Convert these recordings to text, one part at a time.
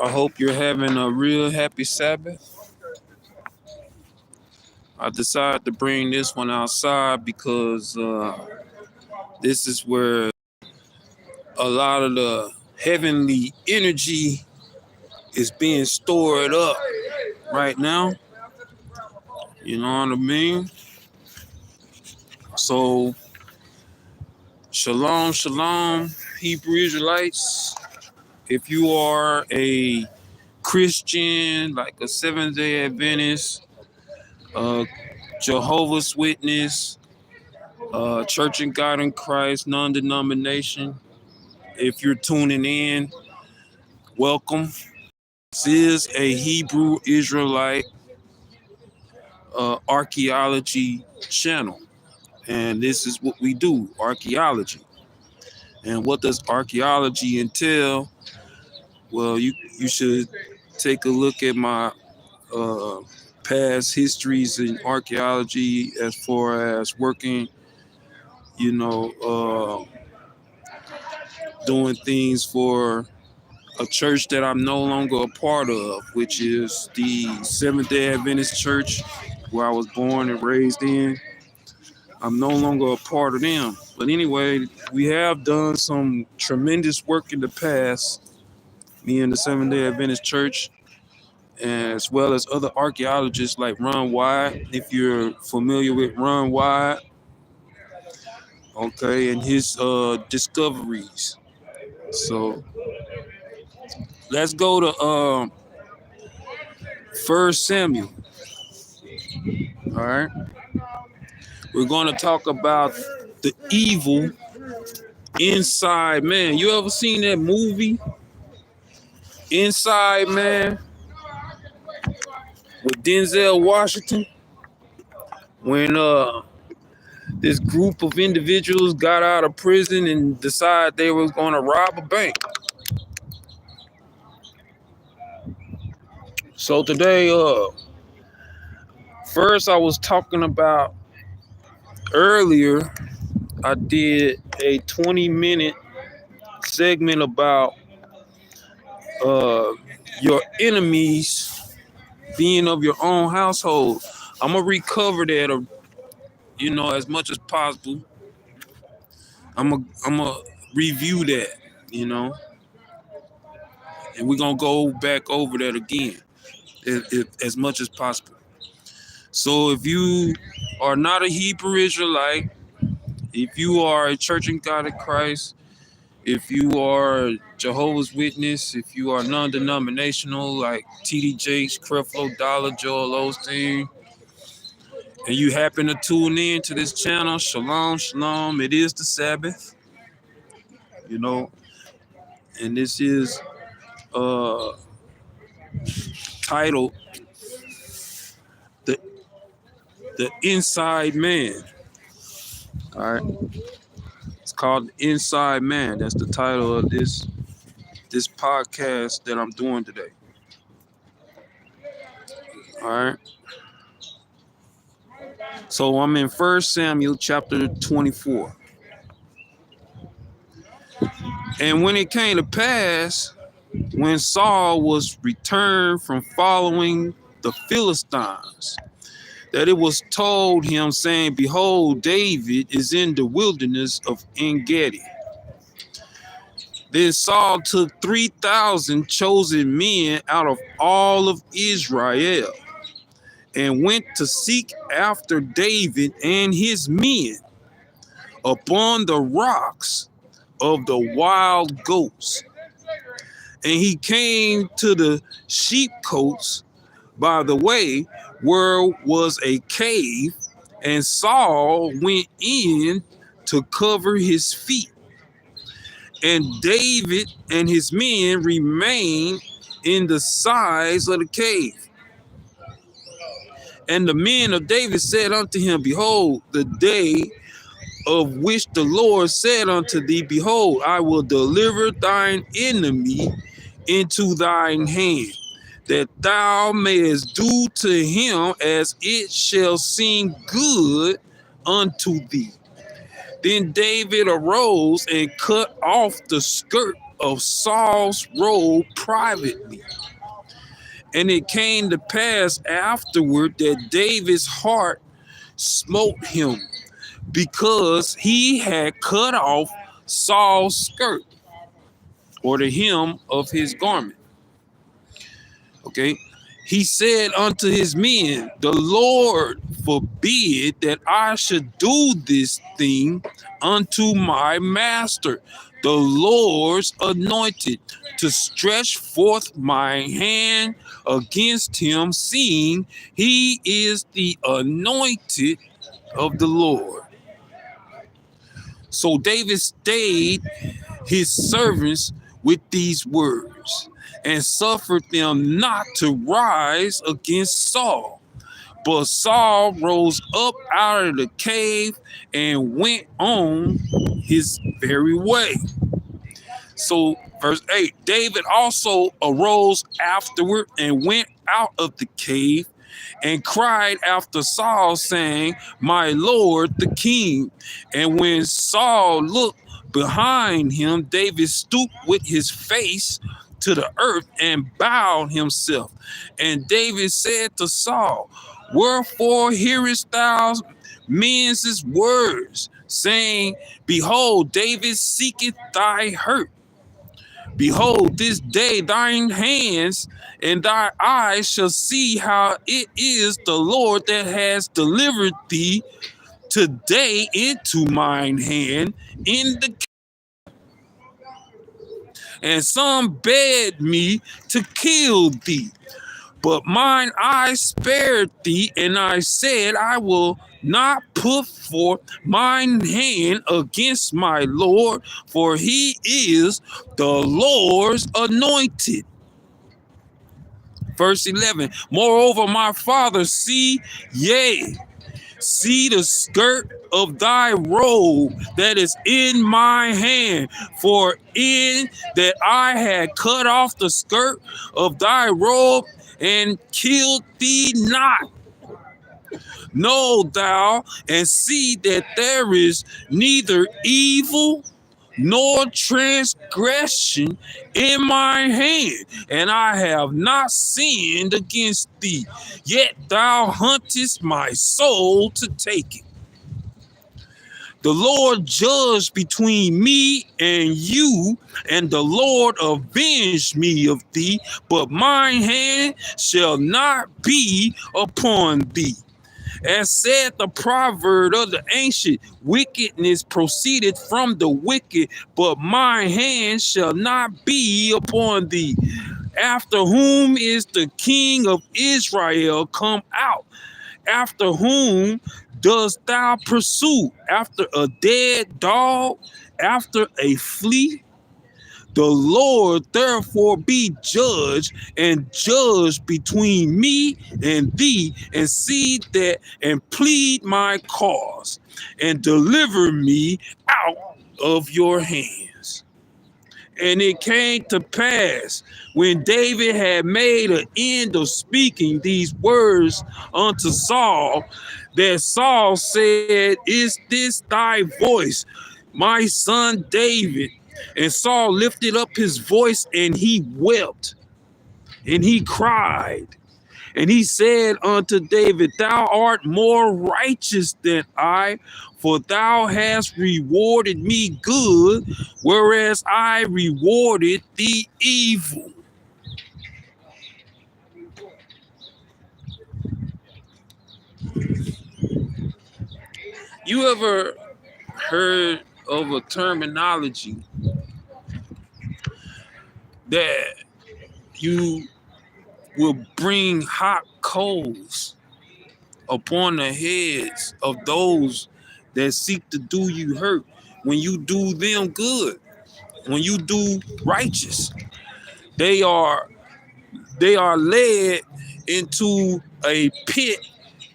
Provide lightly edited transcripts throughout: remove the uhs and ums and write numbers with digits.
I hope you're having a real happy Sabbath. I decided to bring this one outside because this is where a lot of the heavenly energy is being stored up right now. You know what I mean? So, shalom, shalom, Hebrew Israelites. If you are a Christian, like a Seventh-day Adventist, Jehovah's Witness, Church in God in Christ, non-denomination. If you're tuning in, welcome. This is a Hebrew Israelite archaeology channel, and this is what we do: archaeology. And what does archaeology entail? Well, you should take a look at my past histories in archaeology as far as working, you know, doing things for a church that I'm no longer a part of, which is the Seventh-day Adventist Church where I was born and raised in. I'm no longer a part of them. But anyway, we have done some tremendous work in the past, me and the Seventh-day Adventist Church, as well as other archaeologists like Ron Wyatt, if you're familiar with Ron Wyatt, okay, and his discoveries. So let's go to 1 Samuel. All right. We're going to talk about the evil inside man. You ever seen that movie, Inside Man, with Denzel Washington? When this group of individuals got out of prison and decided they was going to rob a bank. So today, first I was talking about earlier, I did a 20-minute segment about your enemies being of your own household. I'm gonna recover that, as much as possible. I'm gonna review that, and we're gonna go back over that again, as much as possible. So if you are not a Hebrew Israelite, if you are a Church in God in Christ, if you are Jehovah's Witness, if you are non-denominational like T.D. Jakes, Creflo Dollar, Joel Osteen, and you happen to tune in to this channel, shalom, shalom. It is the Sabbath, and this is titled the Inside Man. All right. It's called Inside Man. That's the title of this podcast that I'm doing today. All right. So I'm in 1 Samuel chapter 24. And when it came to pass, when Saul was returned from following the Philistines, that it was told him, saying, Behold, David is in the wilderness of En-Gedi. Then Saul took 3,000 chosen men out of all of Israel and went to seek after David and his men upon the rocks of the wild goats. And he came to the sheepcotes by the way, where was a cave, and Saul went in to cover his feet. And David and his men remained in the sides of the cave. And the men of David said unto him, Behold, the day of which the Lord said unto thee, Behold, I will deliver thine enemy into thine hand, that thou mayest do to him as it shall seem good unto thee. Then David arose and cut off the skirt of Saul's robe privately. And it came to pass afterward that David's heart smote him, because he had cut off Saul's skirt, or the hem of his garment. Okay. He said unto his men, the Lord forbid that I should do this thing unto my master, the Lord's anointed, to stretch forth my hand against him, seeing he is the anointed of the Lord. So David stayed his servants with these words, and suffered them not to rise against Saul. But Saul rose up out of the cave and went on his very way. So verse 8, David also arose afterward and went out of the cave and cried after Saul, saying, my Lord the king. And when Saul looked behind him, David stooped with his face to the earth and bowed himself. And David said to Saul, wherefore hearest thou men's words, saying, behold, David seeketh thy hurt? Behold, this day thine hands and thy eyes shall see how it is the Lord that has delivered thee today into mine hand in the. And some bade me to kill thee, but mine eyes spared thee, and I said, I will not put forth mine hand against my Lord, for he is the Lord's anointed. Verse 11, moreover, my father, see the skirt of thy robe that is in my hand, for in that I had cut off the skirt of thy robe and killed thee not. Know thou and see that there is neither evil nor transgression in my hand, and I have not sinned against thee, yet thou huntest my soul to take it. The Lord judge between me and you, and the Lord avenge me of thee, but mine hand shall not be upon thee. As said the proverb of the ancient, wickedness proceeded from the wicked, but my hand shall not be upon thee. After whom is the king of Israel come out? After whom dost thou pursue? After a dead dog? After a flea? The Lord therefore be judge, and judge between me and thee, and see that, and plead my cause, and deliver me out of your hands. And it came to pass, when David had made an end of speaking these words unto Saul, that Saul said, is this thy voice, my son David? And Saul lifted up his voice, and he wept, and he cried, and he said unto David, thou art more righteous than I, for thou hast rewarded me good, whereas I rewarded thee evil. You ever heard of a terminology that you will bring hot coals upon the heads of those that seek to do you hurt when you do them good, when you do righteous? They are led into a pit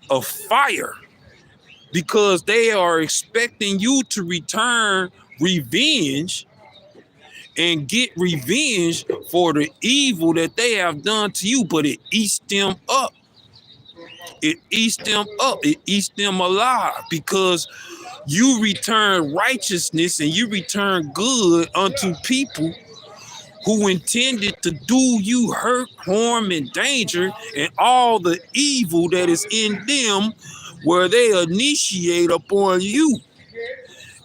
of fire because they are expecting you to return revenge and get revenge for the evil that they have done to you, but it eats them up. It eats them up. It eats them alive, because you return righteousness and you return good unto people who intended to do you hurt, harm, and danger, and all the evil that is in them, where they initiate upon you.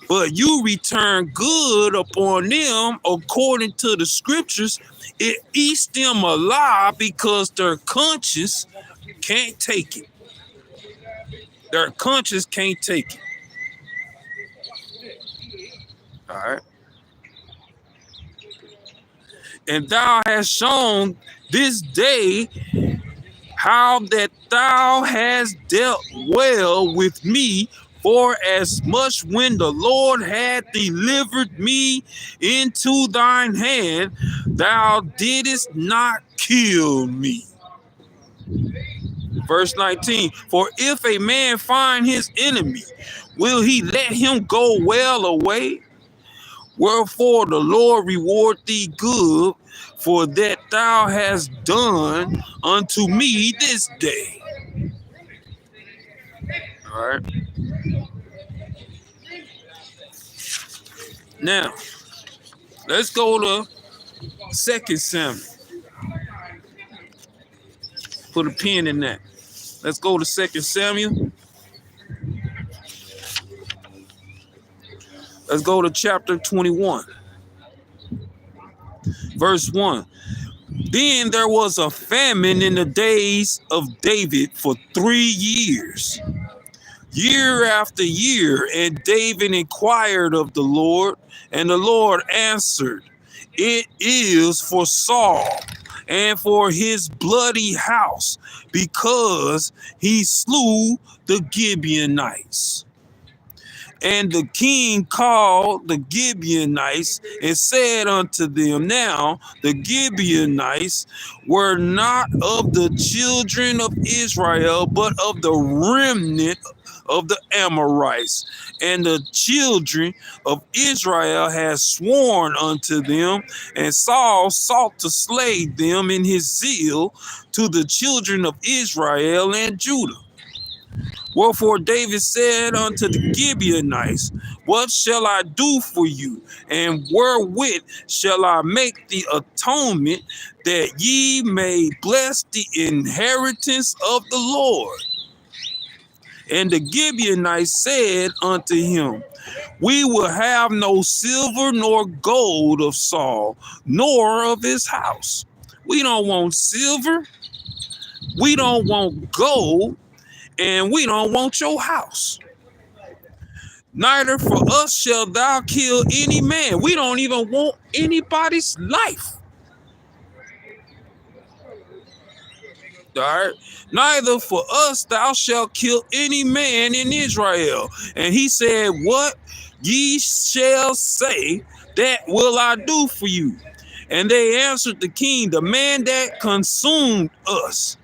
But you return good upon them according to the scriptures. It eats them alive because their conscience can't take it. Their conscience can't take it. All right. And thou hast shown this day how that thou hast dealt well with me, for as much when the Lord had delivered me into thine hand, thou didst not kill me. Verse 19, for if a man find his enemy, will he let him go well away? Wherefore the Lord reward thee good for that thou hast done unto me this day. All right. Now, let's go to 2 Samuel. Put a pin in that. Let's go to 2 Samuel. Let's go to chapter 21. Verse 1. Then there was a famine in the days of David for 3 years, year after year, and David inquired of the Lord, and the Lord answered, it is for Saul and for his bloody house, because he slew the Gibeonites. And the king called the Gibeonites and said unto them, now the Gibeonites were not of the children of Israel, but of the remnant of the Amorites. And the children of Israel had sworn unto them, and Saul sought to slay them in his zeal to the children of Israel and Judah. Wherefore David said unto the Gibeonites, what shall I do for you? And wherewith shall I make the atonement, that ye may bless the inheritance of the Lord? And the Gibeonites said unto him, we will have no silver nor gold of Saul, nor of his house. We don't want silver, we don't want gold, and we don't want your house. Neither for us shall thou kill any man. We don't even want anybody's life. All right. Neither for us thou shalt kill any man in Israel. And he said, what ye shall say, that will I do for you. And they answered the king, the man that consumed us.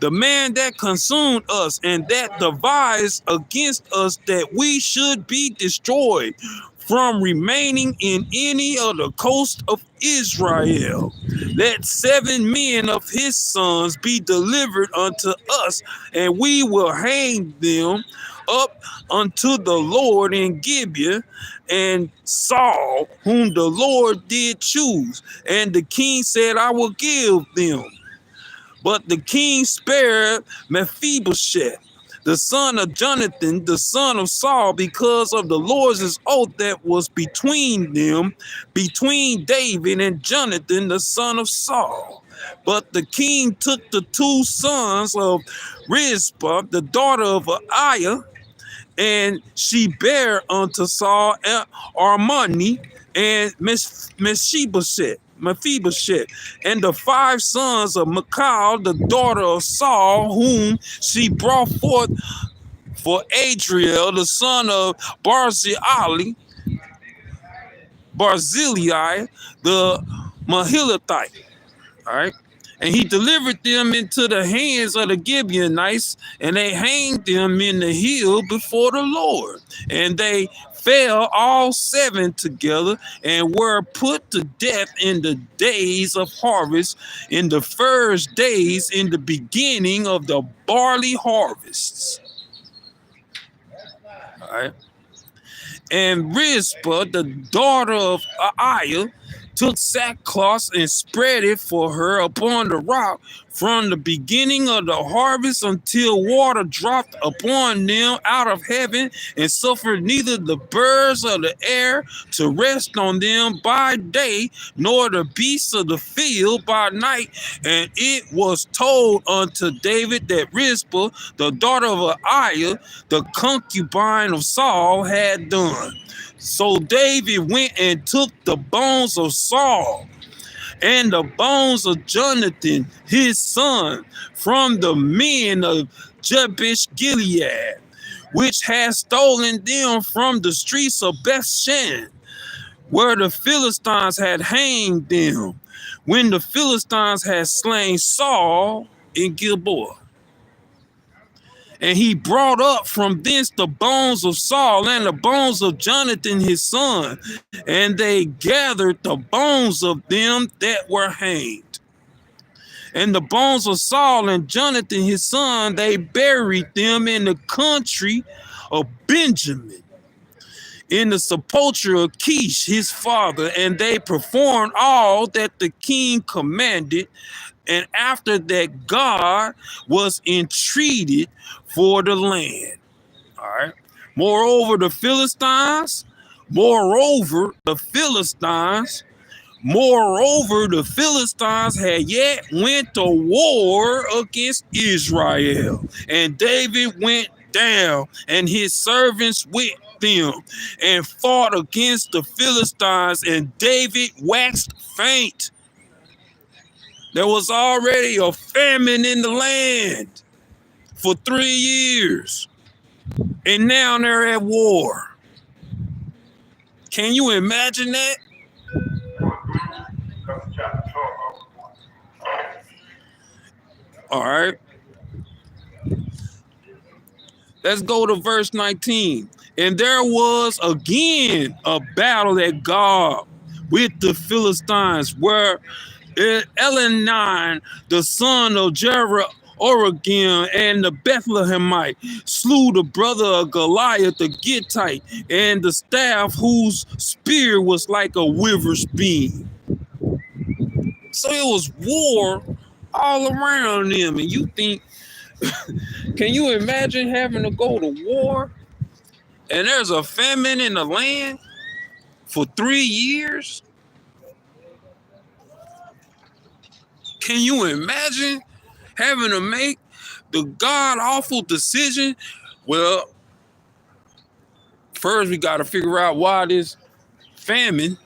The man that consumed us and that devised against us that we should be destroyed from remaining in any of the coast of Israel. Let 7 men of his sons be delivered unto us, and we will hang them up unto the Lord in Gibeah, and Saul, whom the Lord did choose. And the king said, I will give them. But the king spared Mephibosheth, the son of Jonathan, the son of Saul, because of the Lord's oath that was between them, between David and Jonathan, the son of Saul. But the king took the 2 sons of Rizpah, the daughter of Aiah, and she bare unto Saul Armoni and Mephibosheth, and the 5 sons of Michal, the daughter of Saul, whom she brought forth for Adriel, the son of Barzillai, the Mahalathite. All right. And he delivered them into the hands of the Gibeonites, and they hanged them in the hill before the Lord. And they fell all 7 together, and were put to death in the days of harvest, in the first days, in the beginning of the barley harvests. All right. And Rizpah, the daughter of Aiah, took sackcloth and spread it for her upon the rock from the beginning of the harvest until water dropped upon them out of heaven, and suffered neither the birds of the air to rest on them by day, nor the beasts of the field by night. And it was told unto David that Rizpah, the daughter of Aiah, the concubine of Saul, had done. So David went and took the bones of Saul and the bones of Jonathan, his son, from the men of Jabesh Gilead, which had stolen them from the streets of Bethshan, where the Philistines had hanged them, when the Philistines had slain Saul in Gilboa. And he brought up from thence the bones of Saul and the bones of Jonathan his son, and they gathered the bones of them that were hanged. And the bones of Saul and Jonathan his son, they buried them in the country of Benjamin, in the sepulchre of Kish his father, and they performed all that the king commanded. And after that, God was entreated for the land. All right. Moreover, the Philistines had yet went to war against Israel. And David went down, and his servants with them, and fought against the Philistines, and David waxed faint. There was already a famine in the land for 3 years, and now they're at war. Can you imagine that? All right. Let's go to verse 19. And there was again a battle at Gob with the Philistines, where Elhanan, the son of Jeroboam, and the Bethlehemite slew the brother of Goliath the Gittite, and the staff whose spear was like a weaver's beam. So it was war all around them. And you think, can you imagine having to go to war and there's a famine in the land for 3 years? Can you imagine having to make the god-awful decision? Well, first we got to figure out why this famine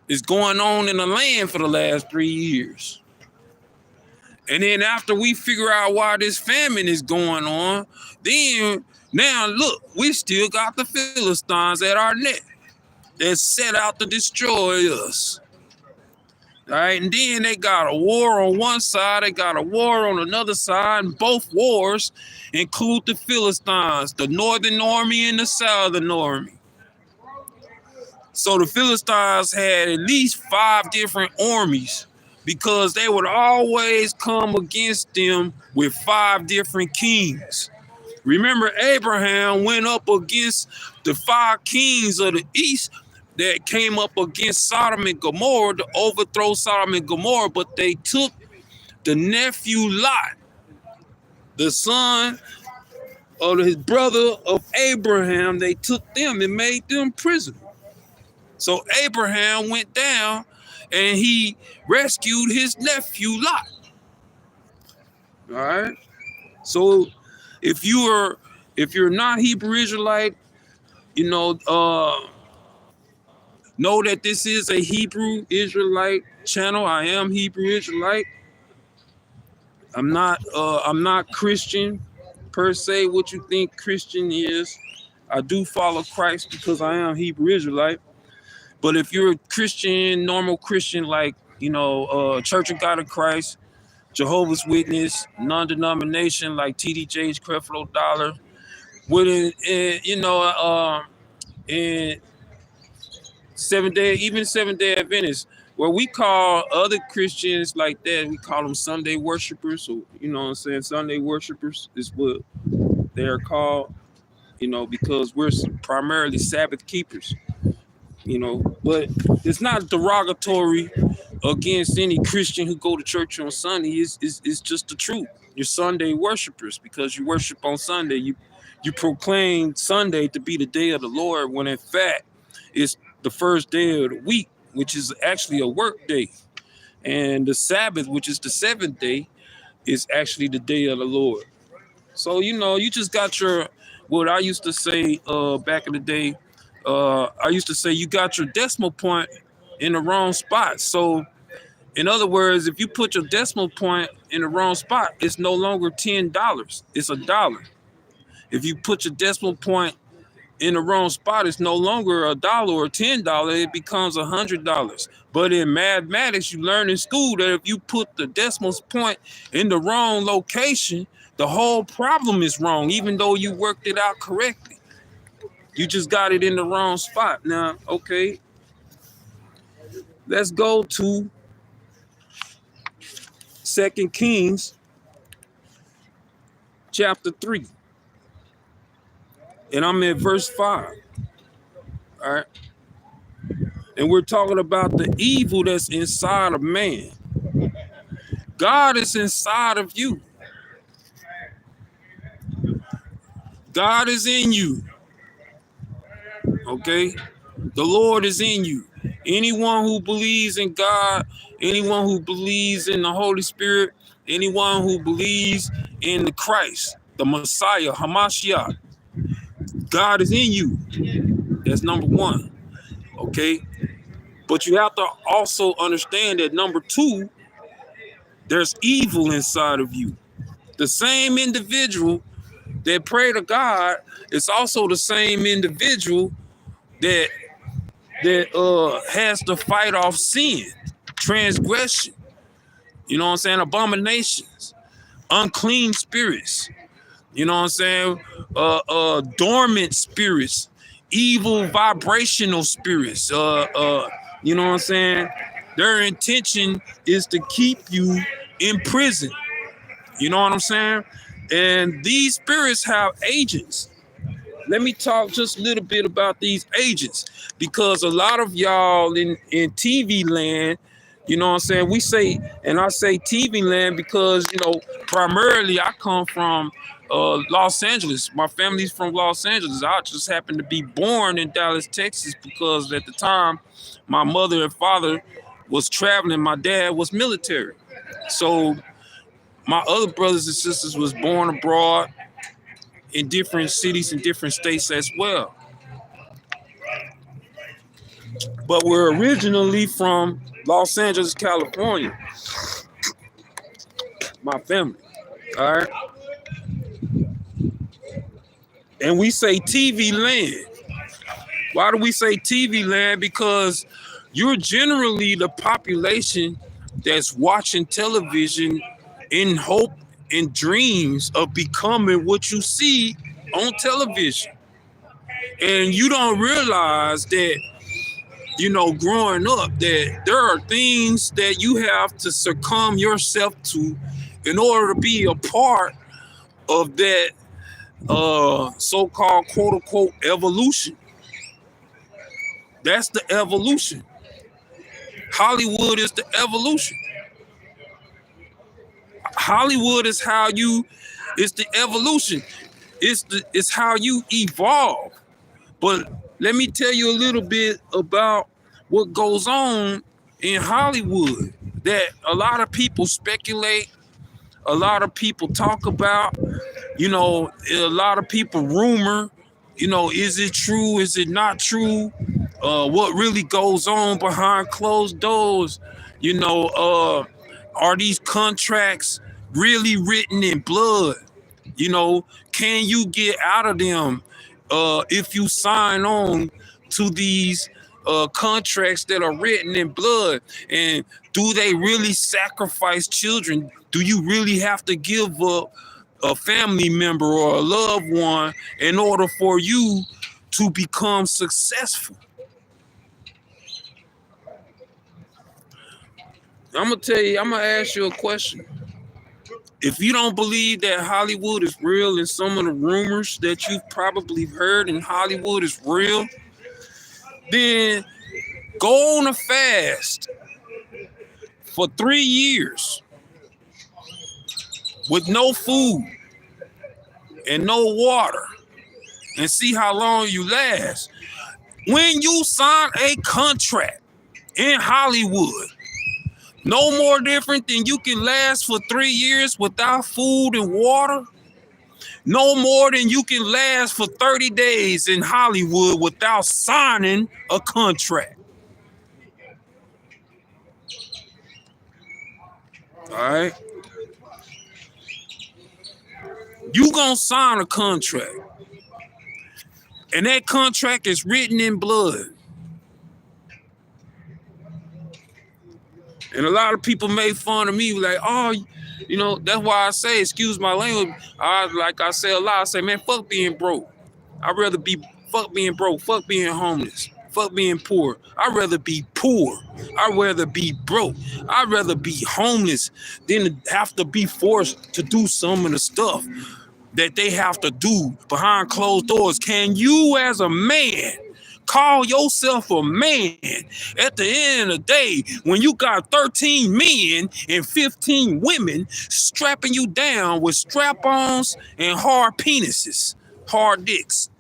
is going on in the land for the last 3 years. And then after we figure out why this famine is going on, then now look, we still got the Philistines at our neck that set out to destroy us. All right, and then they got a war on one side, they got a war on another side, and both wars include the Philistines, the northern army and the southern army. So the Philistines had at least 5 different armies, because they would always come against them with 5 different kings. Remember, Abraham went up against the 5 kings of the east that came up against Sodom and Gomorrah to overthrow Sodom and Gomorrah, but they took the nephew Lot, the son of his brother of Abraham. They took them and made them prisoners. So Abraham went down and he rescued his nephew Lot. All right. So if you're not Hebrew Israelite, know that this is a Hebrew Israelite channel. I am Hebrew Israelite. I'm not Christian per se. What you think Christian is? I do follow Christ because I am Hebrew Israelite. But if you're a Christian, normal Christian, like, Church of God of Christ, Jehovah's Witness, non-denomination like TD Jakes, Creflo Dollar, and Seventh-day Adventists, where we call other Christians like that, we call them Sunday worshipers. So, Sunday worshipers is what they're called, because we're primarily Sabbath keepers. But it's not derogatory against any Christian who go to church on Sunday. It's just the truth. You're Sunday worshipers because you worship on Sunday. You proclaim Sunday to be the day of the Lord when in fact it's the first day of the week, which is actually a work day. And the Sabbath, which is the seventh day, is actually the day of the Lord. So, you just got what I used to say back in the day. I used to say you got your decimal point in the wrong spot. So, in other words, if you put your decimal point in the wrong spot, it's no longer $10. It's $1. If you put your decimal point in the wrong spot, it's no longer $1 or $10. It becomes $100. But in mathematics, you learn in school that if you put the decimal point in the wrong location, the whole problem is wrong, even though you worked it out correctly. You just got it in the wrong spot. Now, okay, let's go to 2 Kings chapter 3. And I'm at verse 5. All right. And we're talking about the evil that's inside of man. God is inside of you. God is in you. Okay? The Lord is in you. Anyone who believes in God, anyone who believes in the Holy Spirit, anyone who believes in the Christ, the Messiah, Hamashiach, God is in you. That's number one. Okay? But you have to also understand that number two, there's evil inside of you. The same individual that pray to God is also the same individual that has to fight off sin, transgression, abominations, unclean spirits, dormant spirits, evil vibrational spirits, their intention is to keep you in prison. You know what I'm saying? And these spirits have agents. Let me talk just a little bit about these agents, because a lot of y'all in TV land, we say, and I say TV land because, primarily I come from Los Angeles. My family's from Los Angeles. I just happened to be born in Dallas, Texas, because at the time my mother and father was traveling. My dad was military. So my other brothers and sisters was born abroad in different cities and different states as well. But we're originally from Los Angeles, California. My family. All right. And we say TV land. Why do we say TV land? Because you're generally the population that's watching television in hope and dreams of becoming what you see on television. And you don't realize that, growing up, that there are things that you have to succumb yourself to in order to be a part of that so-called quote-unquote evolution. That's the evolution. Hollywood is the evolution. Hollywood is it's the evolution. It's how you evolve. But let me tell you a little bit about what goes on in Hollywood that a lot of people speculate, a lot of people talk about, a lot of people rumor, is it true? Is it not true? What really goes on behind closed doors? Are these contracts really written in blood? Can you get out of them if you sign on to these contracts that are written in blood? And do they really sacrifice children? Do you really have to give up a family member or a loved one in order for you to become successful? I'm going to ask you a question. If you don't believe that Hollywood is real and some of the rumors that you've probably heard in Hollywood is real, then go on a fast for 3 years with no food and no water and see how long you last. When you sign a contract in Hollywood, no more different than you can last for 3 years without food and water. No more than you can last for 30 days in Hollywood without signing a contract. All right? You gonna sign a contract. And that contract is written in blood. And a lot of people make fun of me like, oh, you know, that's why I say, excuse my language. Like I say a lot, I say, man, fuck being broke. I'd rather be, fuck being broke, fuck being homeless, fuck being poor. I'd rather be poor. I'd rather be broke. I'd rather be homeless than to have to be forced to do some of the stuff that they have to do behind closed doors. Can you as a man call yourself a man at the end of the day when you got 13 men and 15 women strapping you down with strap-ons and hard penises, hard dicks?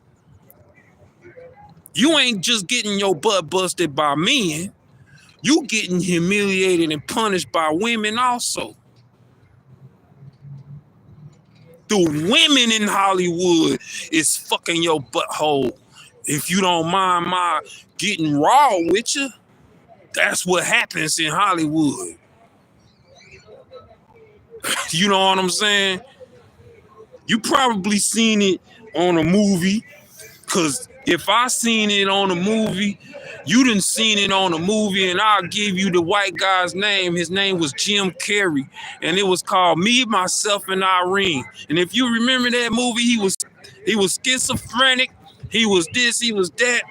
You ain't just getting your butt busted by men. You getting humiliated and punished by women also. The women in Hollywood is fucking your butthole. If you don't mind my getting raw with you, that's what happens in Hollywood. You know what I'm saying? You probably seen it on a movie, because if I seen it on a movie, you done seen it on a movie, and I'll give you the white guy's name. His name was Jim Carrey, and it was called Me, Myself, and Irene. And if you remember that movie, he was schizophrenic. He was this, he was that,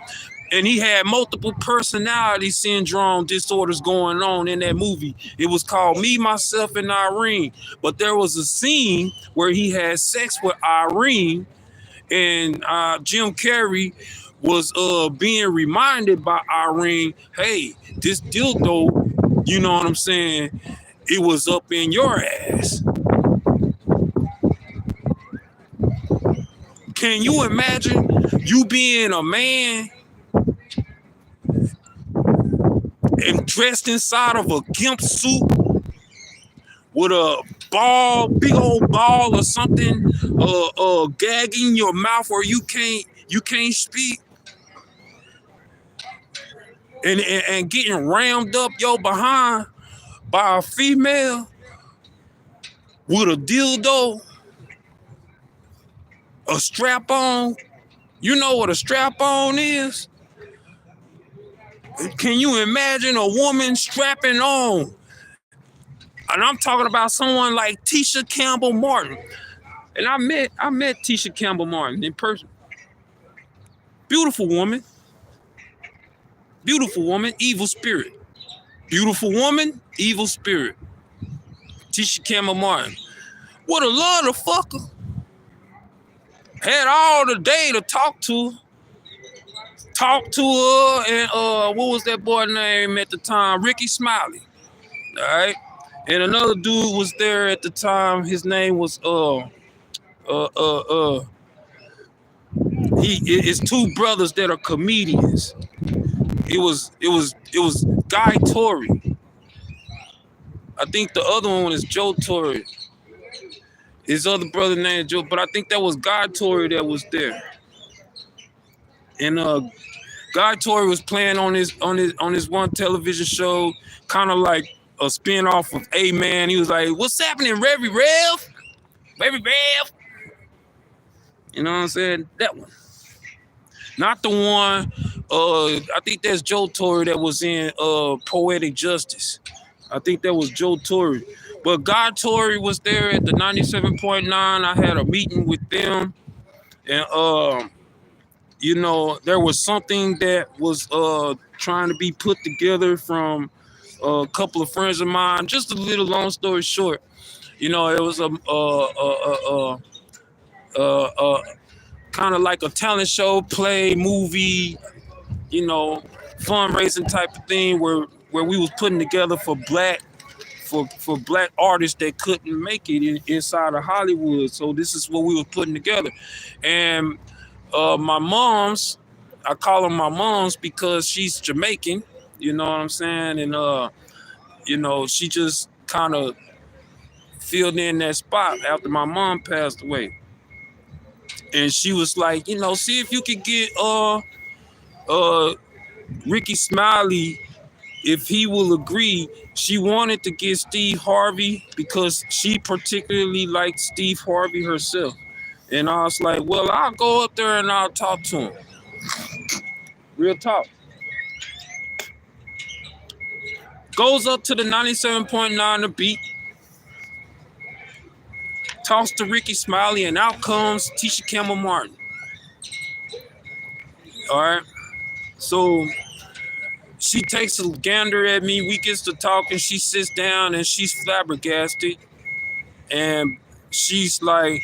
and he had multiple personality syndrome disorders going on in that movie. It was called Me, Myself, and Irene. But there was a scene where he had sex with Irene, and Jim Carrey was being reminded by Irene, hey, this dildo, you know what I'm saying, it was up in your ass. Can you imagine you being a man and dressed inside of a gimp suit with a ball, big old ball or something, gagging your mouth where you can't speak, and getting rammed up your behind by a female with a dildo, a strap on? You know what a strap on is? Can you imagine a woman strapping on? And I'm talking about someone like Tisha Campbell Martin. And I met Tisha Campbell Martin in person. Beautiful woman. Beautiful woman, evil spirit. Beautiful woman, evil spirit. Tisha Campbell Martin. What a love the fucker. Had all the day to talk to her. And what was that boy name at the time? Ricky Smiley. All right. And another dude was there at the time. His name was it's two brothers that are comedians. It was Guy Torrey. I think the other one is Joe Torre. His other brother named Joe, but I think that was Guy Torre that was there. And Guy Torre was playing on his one television show, kind of like a spin-off of A-Man. He was like, "What's happening, Revy Rev? Revy Rev?" You know what I'm saying? That one. Not the one, I think that's Joe Torre that was in Poetic Justice. I think that was Joe Torre. But Guy Torre was there at the 97.9. I had a meeting with them. And, you know, there was something that was trying to be put together from a couple of friends of mine. Just a little long story short. You know, it was kind of like a talent show, play, movie, you know, fundraising type of thing where we was putting together for black artists that couldn't make it inside of Hollywood. So this is what we was putting together. And my mom's, I call her my mom's because she's Jamaican, you know what I'm saying? And she just kind of filled in that spot after my mom passed away. And she was like, see if you could get Ricky Smiley, if he will agree. She wanted to get Steve Harvey because she particularly liked Steve Harvey herself. And I was like, well, I'll go up there and I'll talk to him. Real talk. Goes up to the 97.9 The Beat. Talks to Ricky Smiley, and out comes Tisha Campbell Martin. All right. So she takes a gander at me. We gets to talking. She sits down and she's flabbergasted. And she's like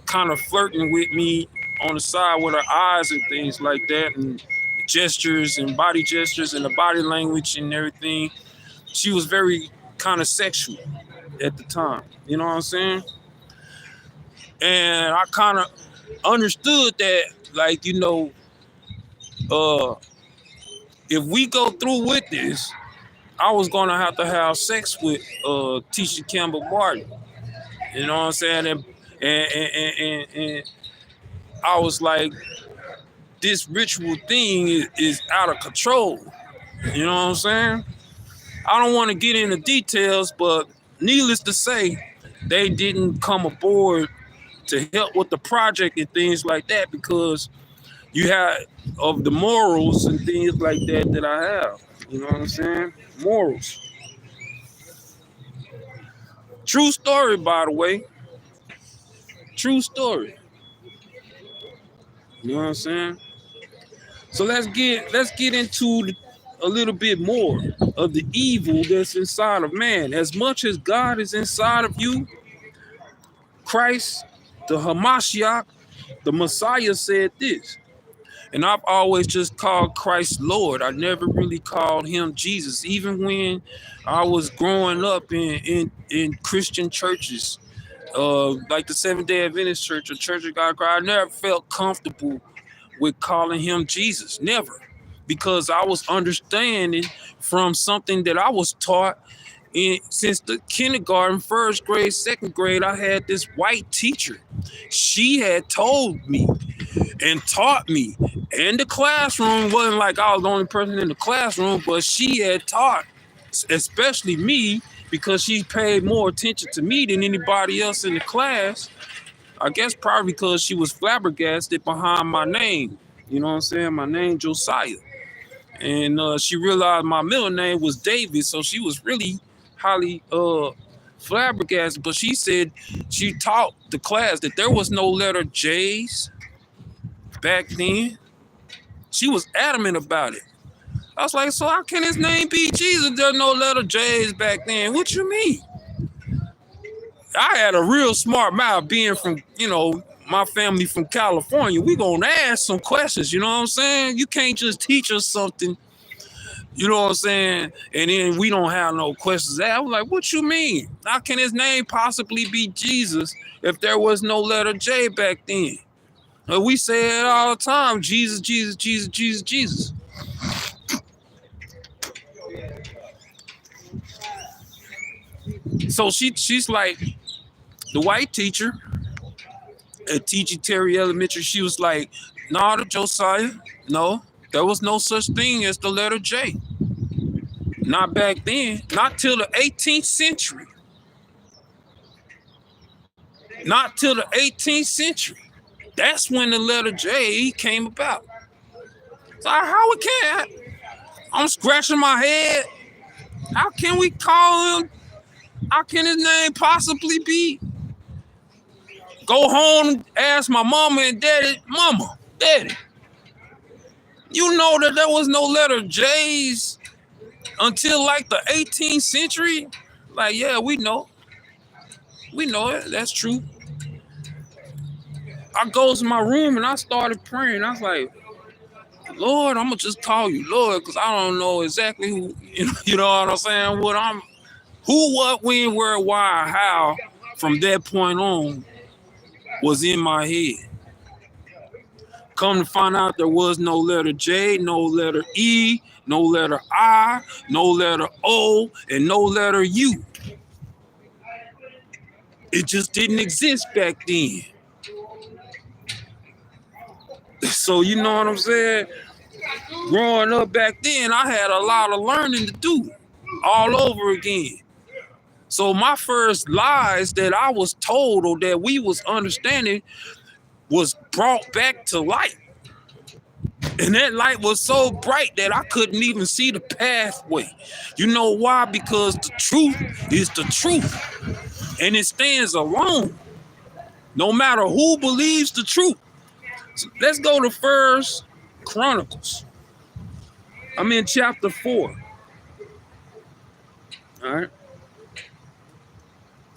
kind of flirting with me on the side with her eyes and things like that, and gestures and body gestures and the body language and everything. She was very kind of sexual at the time. You know what I'm saying? And I kind of understood that, like, if we go through with this, I was going to have sex with Tisha Campbell Martin. You know what I'm saying? And I was like, this ritual thing is out of control. You know what I'm saying? I don't want to get into details, but needless to say, they didn't come aboard to help with the project and things like that because you had of the morals and things like that I have. You know what I'm saying? Morals. True story, by the way. True story. You know what I'm saying? So let's get into a little bit more of the evil that's inside of man. As much as God is inside of you, Christ, the Hamashiach, the Messiah said this. And I've always just called Christ Lord. I never really called him Jesus. Even when I was growing up in Christian churches, like the Seventh-day Adventist Church or Church of God, I never felt comfortable with calling him Jesus. Never. Because I was understanding from something that I was taught since the kindergarten, first grade, second grade. I had this white teacher. She had told me and taught me. And the classroom wasn't like I was the only person in the classroom, but she had taught, especially me, because she paid more attention to me than anybody else in the class. I guess probably because she was flabbergasted behind my name. You know what I'm saying? My name, Josiah. And she realized my middle name was David, so she was really highly flabbergasted. But she said she taught the class that there was no letter J's back then. She was adamant about it. I was like, so how can his name be Jesus? There's no letter J's back then. What you mean? I had a real smart mouth being from, my family from California. We gonna ask some questions, you know what I'm saying? You can't just teach us something, you know what I'm saying, and then we don't have no questions. I was like, what you mean? How can his name possibly be Jesus if there was no letter J back then? We say it all the time, Jesus, Jesus, Jesus, Jesus, Jesus. So she's like, the white teacher at T.G. Terry Elementary, she was like, nah, Josiah, no, there was no such thing as the letter J. Not back then, not till the 18th century. Not till the 18th century. That's when the letter J came about. So how it can? I'm scratching my head. How can we call him? How can his name possibly be? Go home and ask my mama and daddy, mama, daddy, you know that there was no letter J's until like the 18th century? Like, yeah, we know. We know it. That's true. I goes to my room and I started praying. I was like, Lord, I'm gonna just call you Lord because I don't know exactly who, you know what I'm saying? Who, what, when, where, why, how, from that point on was in my head. Come to find out there was no letter J, no letter E, no letter I, no letter O, and no letter U. It just didn't exist back then. So you know what I'm saying? Growing up back then, I had a lot of learning to do all over again. So my first lies that I was told or that we was understanding was brought back to light. And that light was so bright that I couldn't even see the pathway. You know why? Because the truth is the truth. And it stands alone. No matter who believes the truth. So let's go to First Chronicles. I'm in chapter 4. All right.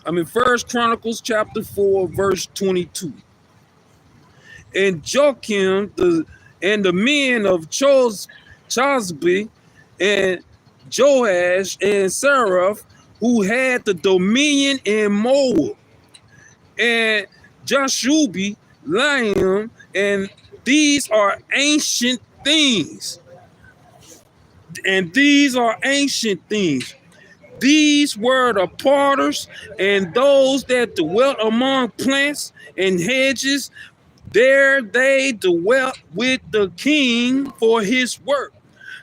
I'm in First Chronicles chapter 4, verse 22. And Joachim and the men of Chosbi and Joash and Seraph, who had the dominion in Moab, and Jashubi, Liam, and these are ancient things. And these are ancient things. These were the potters and those that dwelt among plants and hedges. There they dwelt with the king for his work.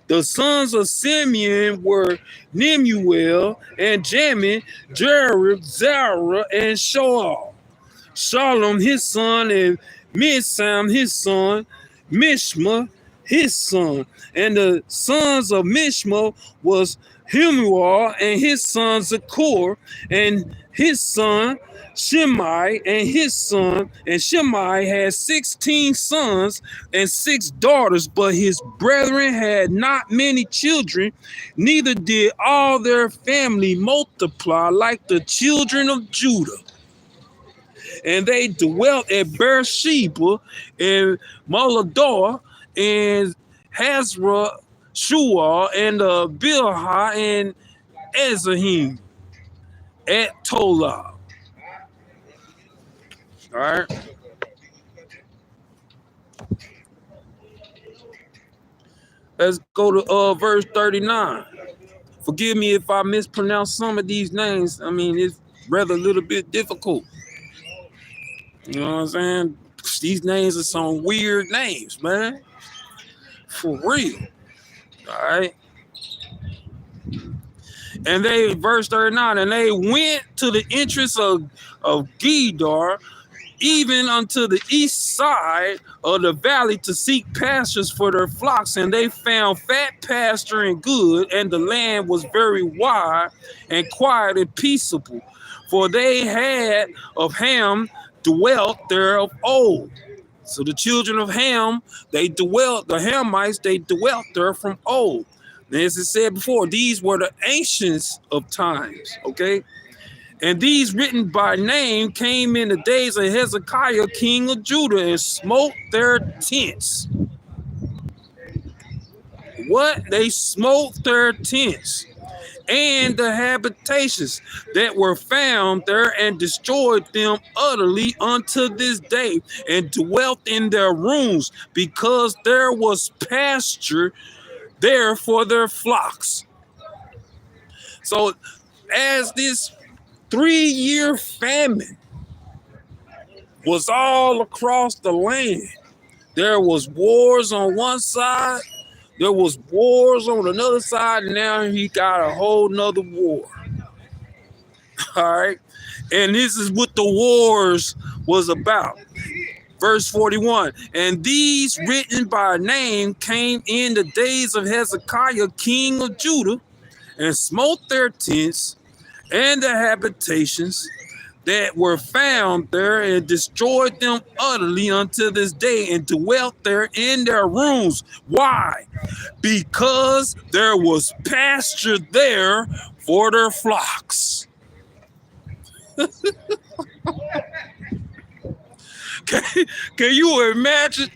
The sons of Simeon were Nemuel and Jamin, Jareb, Zara, and Shoal. Shalom his son, and Misham his son, Mishma his son. And the sons of Mishma was Himuel and his son Zakur, and his son Shimei and his son. And Shimei had 16 sons and 6 daughters, but his brethren had not many children, neither did all their family multiply like the children of Judah. And they dwelt at Beersheba and Molador and Hazra, Shual, and Bilhah and Ezahim at Tola. All right. Let's go to verse 39. Forgive me if I mispronounce some of these names. I mean, it's rather a little bit difficult. You know what I'm saying? These names are some weird names, man. For real. All right. And they, verse 39, and they went to the entrance of Gedar, even unto the east side of the valley, to seek pastures for their flocks. And they found fat pasture and good, and the land was very wide and quiet and peaceable. For they had of Ham dwelt there of old. So the children of Ham, the Hamites, they dwelt there from old. And as it said before, these were the ancients of times, okay? And these written by name came in the days of Hezekiah, king of Judah, and smote their tents. What? They smote their tents and the habitations that were found there, and destroyed them utterly unto this day, and dwelt in their rooms, because there was pasture there for their flocks. So as this 3-year famine was all across the land, there was wars on one side, there was wars on another side, and now he got a whole nother war. All right. And this is what the wars was about. Verse 41, and these written by name came in the days of Hezekiah, king of Judah, and smote their tents and the habitations that were found there, and destroyed them utterly unto this day, and dwelt there in their rooms. Why? Because there was pasture there for their flocks. Can you imagine?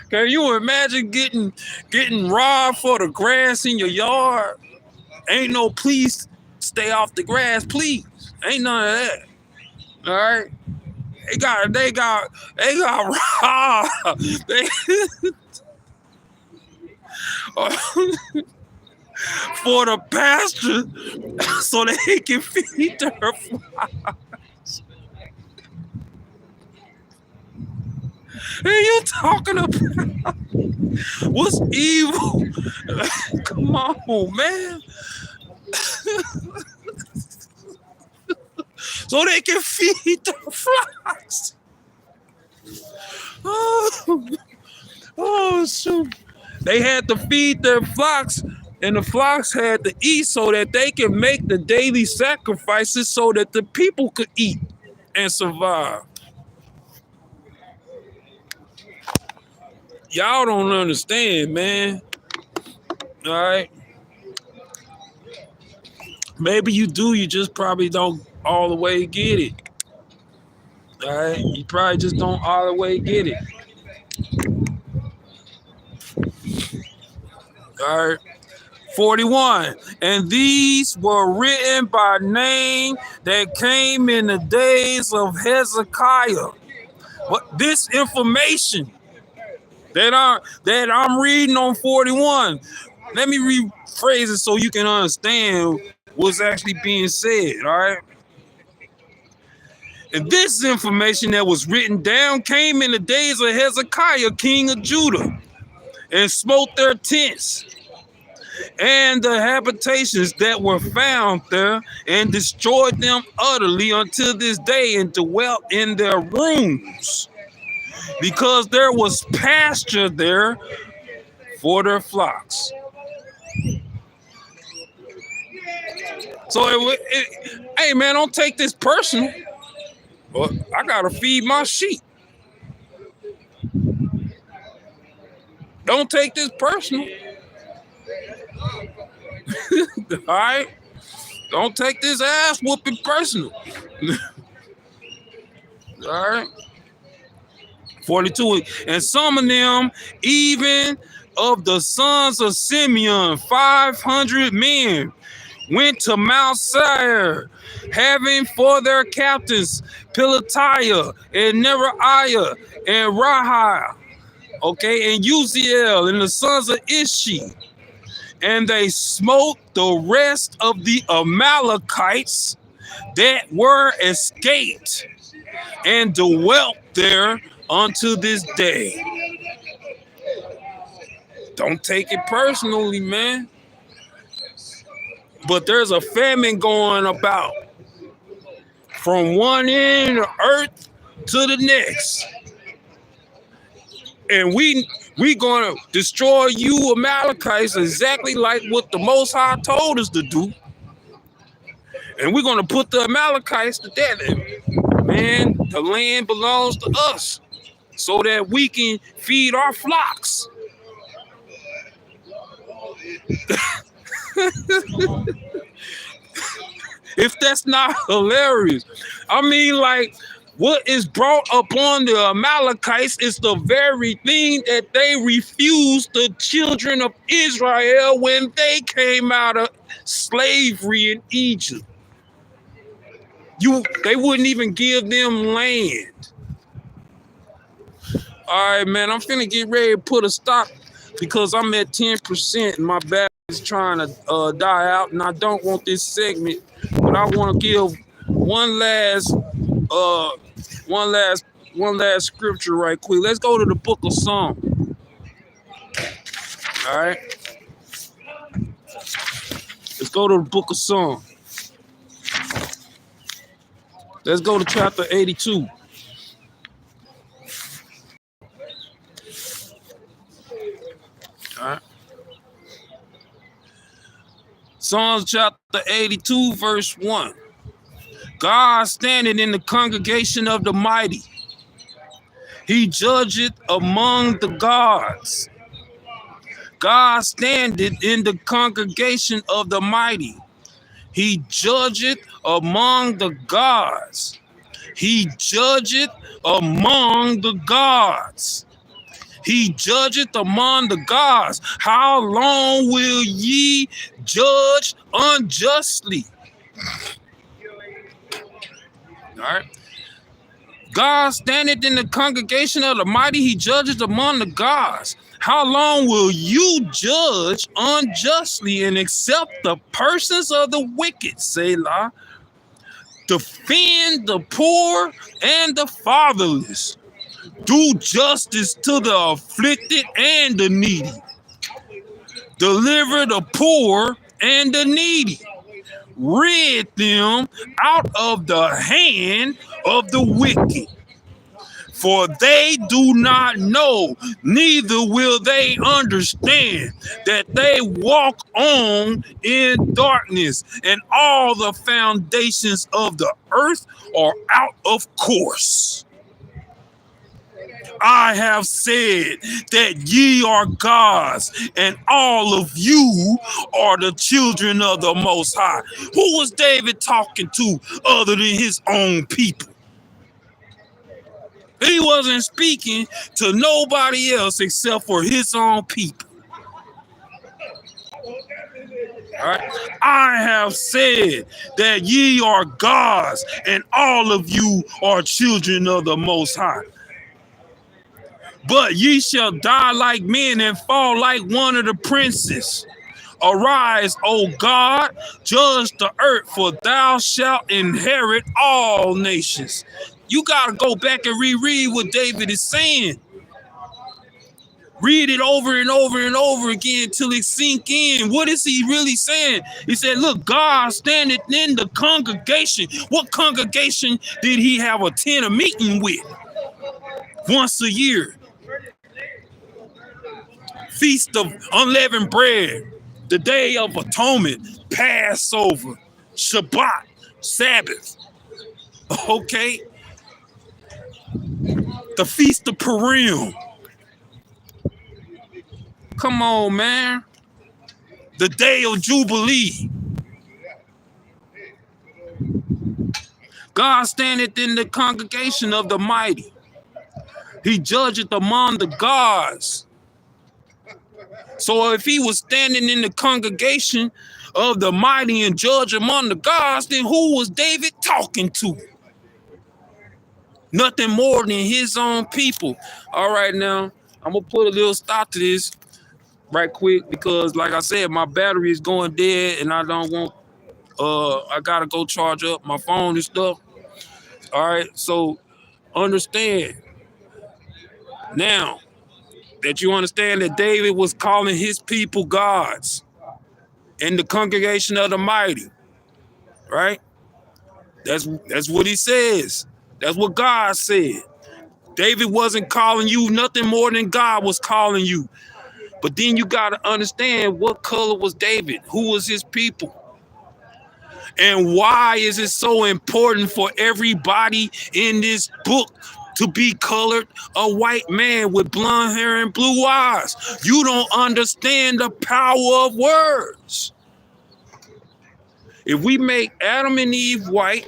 Can you imagine getting robbed for the grass in your yard? Ain't no please stay off the grass, please. Ain't none of that. All right. They got robbed. They for the pasture so they can feed their flocks. Hey, you talking about what's evil? Come on, man. So they can feed the flocks. Oh, shoot. They had to feed their flocks, and the flocks had to eat so that they can make the daily sacrifices so that the people could eat and survive. Y'all don't understand, man. All right. Maybe you do, you just probably don't all the way get it. All right. You probably just don't all the way get it. All right. 41. And these were written by name that came in the days of Hezekiah. But this information that I'm reading on 41, let me rephrase it so you can understand what's actually being said, all right? And this information that was written down came in the days of Hezekiah, king of Judah, and smote their tents and the habitations that were found there, and destroyed them utterly until this day, and dwelt in their rooms, because there was pasture there for their flocks. So, hey man, don't take this personal. But I gotta feed my sheep. Don't take this personal. All right? Don't take this ass whooping personal. All right? 42. And some of them, even of the sons of Simeon, 500 men, went to Mount Seir, having for their captains Pelatiah and Neriah and Rahiah, okay, and Uziel and the sons of Ishi. And they smote the rest of the Amalekites that were escaped, and dwelt there unto this day. Don't take it personally, man. But there's a famine going about from one end of earth to the next. And we gonna destroy you Amalekites exactly like what the Most High told us to do. And we're gonna put the Amalekites to death. Man, the land belongs to us so that we can feed our flocks. If that's not hilarious. I mean, like, what is brought upon the Amalekites is the very thing that they refused the children of Israel when they came out of slavery in Egypt. They wouldn't even give them land. All right, man, I'm finna get ready to put a stop because I'm at 10% and my battery is trying to die out, and I don't want this segment, but I want to give one last scripture right quick. Let's go to the book of Psalms. All right. Let's go to the book of Psalms. Let's go to chapter 82. All right. Psalms chapter 82, verse 1. God standeth in the congregation of the mighty. He judgeth among the gods. God standeth in the congregation of the mighty. He judgeth among the gods. He judgeth among the gods. he judgeth among the gods. How long will ye judge unjustly? All right. God standeth in the congregation of the mighty. He judgeth among the gods. How long will you judge unjustly and accept the persons of the wicked? Selah. Defend the poor and the fatherless. Do justice to the afflicted and the needy. Deliver the poor and the needy. Rid them out of the hand of the wicked. For they do not know, neither will they understand, that they walk on in darkness, and all the foundations of the earth are out of course. I have said that ye are gods, and all of you are the children of the Most High. Who was David talking to other than his own people? He wasn't speaking to nobody else except for his own people. All right. I have said that ye are gods, and all of you are children of the Most High. But ye shall die like men and fall like one of the princes. Arise, O God, judge the earth, for thou shalt inherit all nations. You got to go back and reread what David is saying. Read it over and over and over again till it sink in. What is he really saying? He said, look, God standeth in the congregation. What congregation did he have attend a meeting with? Once a year. Feast of unleavened bread, the Day of Atonement, Passover, Shabbat, Sabbath. Okay? The Feast of Purim. Come on, man. The Day of Jubilee. God standeth in the congregation of the mighty. He judgeth among the gods. So if he was standing in the congregation of the mighty and judge among the gods, then who was David talking to? Nothing more than his own people. All right, now, I'm going to put a little stop to this right quick because, like I said, my battery is going dead and I don't want, I got to go charge up my phone and stuff. All right, so understand now that you understand that David was calling his people gods in the congregation of the mighty, right? That's what he says. That's what God said. David wasn't calling you nothing more than God was calling you. But then you got to understand what color was David? Who was his people? And why is it so important for everybody in this book to be colored a white man with blonde hair and blue eyes? You don't understand the power of words. If we make Adam and Eve white,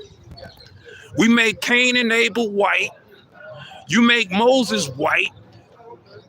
we make Cain and Abel white, you make Moses white.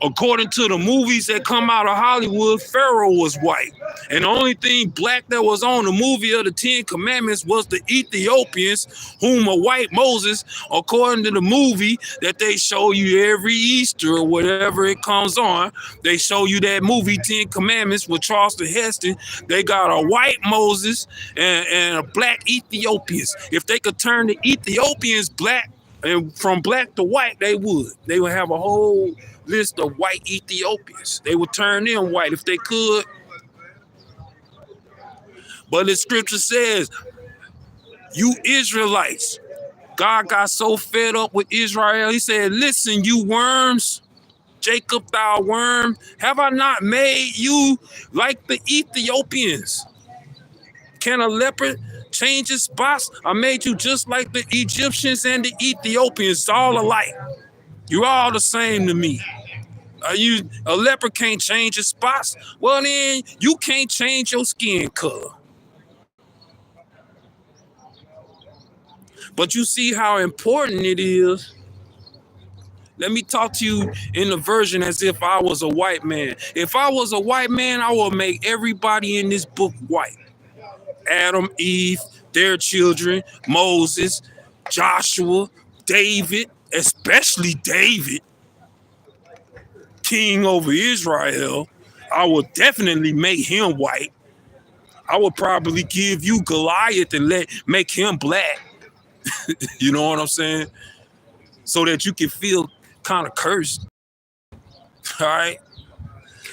According to the movies that come out of Hollywood, Pharaoh was white. And the only thing black that was on the movie of the 10 Commandments was the Ethiopians, whom a white Moses, according to the movie that they show you every Easter or whatever it comes on, they show you that movie 10 Commandments with Charleston Heston. They got a white Moses and a black Ethiopians. If they could turn the Ethiopians black, and from black to white, they would. They would have a whole list of white Ethiopians. They would turn them white if they could. But the scripture says, you Israelites, God got so fed up with Israel, he said, listen, you worms, Jacob, thou worm, have I not made you like the Ethiopians? Can a leopard change his spots? I made you just like the Egyptians and the Ethiopians, all alike. You're all the same to me. A leopard can't change his spots. Well, then you can't change your skin color. But you see how important it is Let me talk to you in the version as if I was a white man. If I was a white man, I would make everybody in this book white. Adam, Eve, their children, Moses, Joshua, David, especially David, king over Israel. I would definitely make him white. I would probably give you Goliath and make him black. You know what I'm saying? So that you can feel kind of cursed. All right.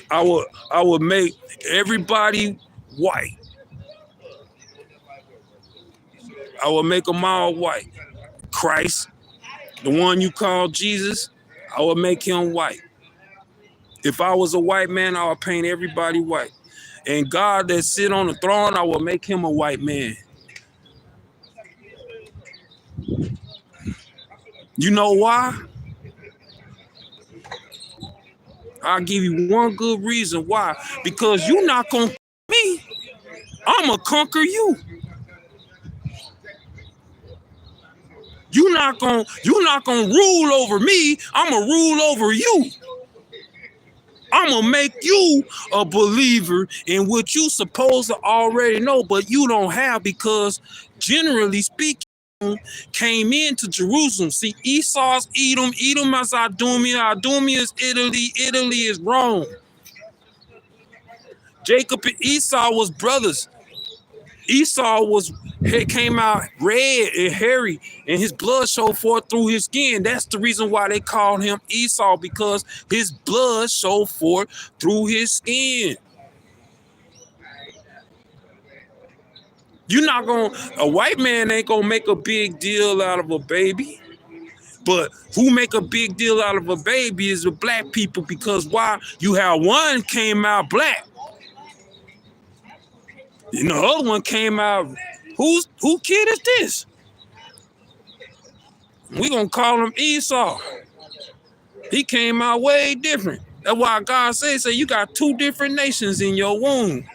I would make everybody white. I would make them all white. Christ, the one you call Jesus, I would make him white. If I was a white man, I would paint everybody white. And God that sit on the throne, I would make him a white man. You know why? I'll give you one good reason why. Because you're not gonna me. I'm gonna conquer you. You're not gonna rule over me. I'm gonna rule over you. I'm gonna make you a believer in what you supposed to already know, but you don't have, because generally speaking, came into Jerusalem. See, Esau's Edom, Edom is Idumea, Idumea is Italy, Italy is Rome. Jacob and Esau was brothers. Esau came out red and hairy, and his blood showed forth through his skin. That's the reason why they called him Esau, because his blood showed forth through his skin. A white man ain't gonna make a big deal out of a baby. But who make a big deal out of a baby is the black people, because why? You have one came out black. And the other one came out, who kid is this? We gonna call him Esau. He came out way different. That's why God says, you got two different nations in your womb.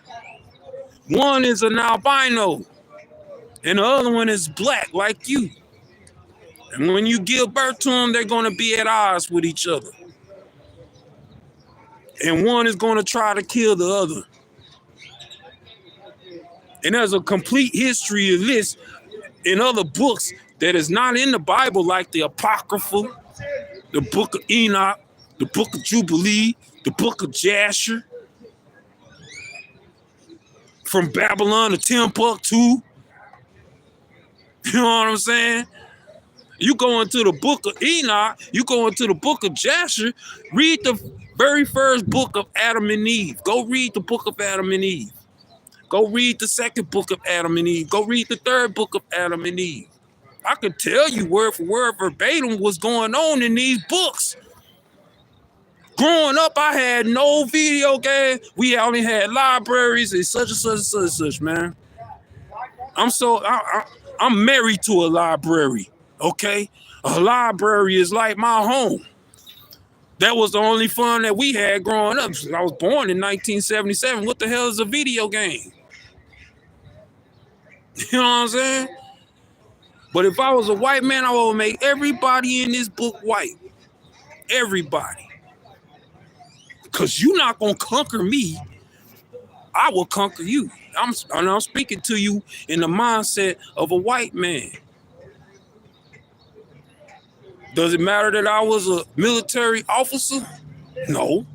One is an albino, and the other one is black like you. And when you give birth to them, they're gonna be at odds with each other. And one is gonna try to kill the other. And there's a complete history of this in other books that is not in the Bible, like the Apocrypha, the book of Enoch, the book of Jubilee, the book of Jasher, from Babylon to Timbuktu. You know what I'm saying? You go into the book of Enoch, you go into the book of Jasher, read the very first book of Adam and Eve. Go read the book of Adam and Eve. Go read the second book of Adam and Eve. Go read the third book of Adam and Eve. I could tell you word for word verbatim what's going on in these books. Growing up, I had no video games. We only had libraries and such and such and such and such, man. I'm married to a library, okay? A library is like my home. That was the only fun that we had growing up. I was born in 1977. What the hell is a video game? You know what I'm saying? But if I was a white man, I would make everybody in this book white. Everybody. Because you're not going to conquer me. I will conquer you. I'm speaking to you in the mindset of a white man. Does it matter that I was a military officer? No.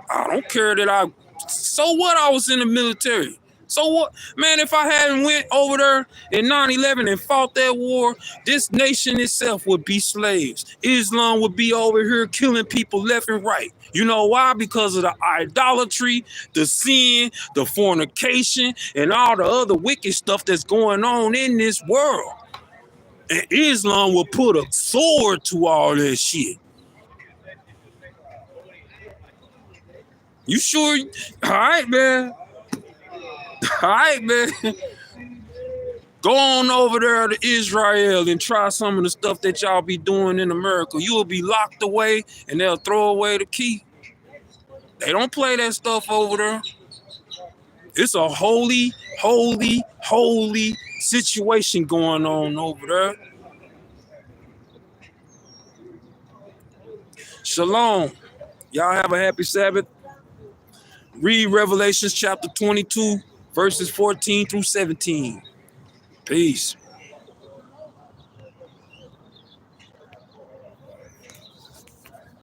I don't care that so what I was in the military? So what? Man, if I hadn't went over there in 9/11 and fought that war, this nation itself would be slaves. Islam would be over here killing people left and right. You know why? Because of the idolatry, the sin, the fornication, and all the other wicked stuff that's going on in this world. And Islam will put a sword to all that shit. You sure? All right, man. All right, man. Go on over there to Israel and try some of the stuff that y'all be doing in America. You will be locked away and they'll throw away the key. They don't play that stuff over there. It's a holy, holy, holy situation going on over there. Shalom. Y'all have a happy Sabbath. Read Revelations chapter 22, verses 14 through 17. Peace.